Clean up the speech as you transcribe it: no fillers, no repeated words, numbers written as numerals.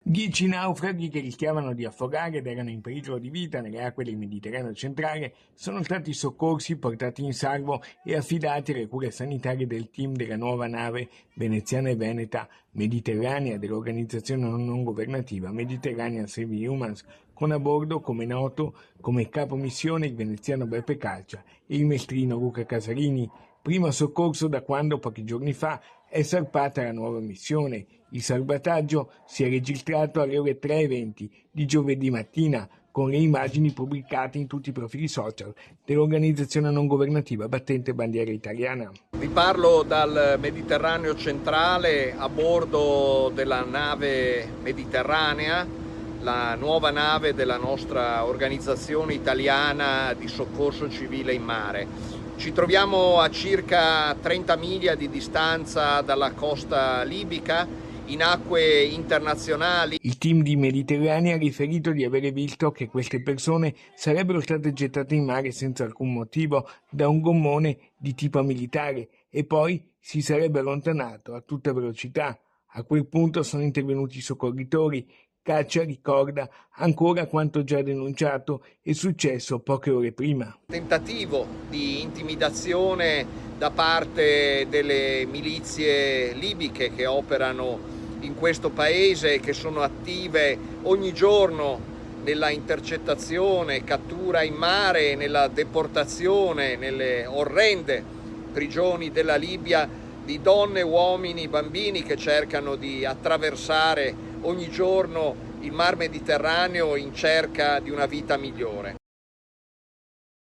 10 naufraghi che rischiavano di affogare ed erano in pericolo di vita nelle acque del Mediterraneo centrale sono stati soccorsi, portati in salvo e affidati alle cure sanitarie del team della nuova nave veneziana e veneta Mediterranea dell'organizzazione non governativa Mediterranean Saving Humans, con a bordo, come noto, come capo missione il veneziano Beppe Calcia e il mestrino Luca Casarini. Primo soccorso da quando, pochi giorni fa, è salpata la nuova missione. Il salvataggio si è registrato alle ore 3:20 di giovedì mattina, con le immagini pubblicate in tutti i profili social dell'organizzazione non governativa battente bandiera italiana. Vi parlo dal Mediterraneo centrale a bordo della nave Mediterranea, la nuova nave della nostra organizzazione italiana di soccorso civile in mare. Ci troviamo a circa 30 miglia di distanza dalla costa libica, in acque internazionali. Il team di Mediterranea ha riferito di avere visto che queste persone sarebbero state gettate in mare senza alcun motivo da un gommone di tipo militare e poi si sarebbe allontanato a tutta velocità. A quel punto sono intervenuti i soccorritori. Caccia ricorda ancora quanto già denunciato è successo poche ore prima. Tentativo di intimidazione da parte delle milizie libiche che operano in questo paese e che sono attive ogni giorno nella intercettazione, cattura in mare, nella deportazione, nelle orrende prigioni della Libia di donne, uomini, bambini che cercano di attraversare ogni giorno il Mar Mediterraneo in cerca di una vita migliore.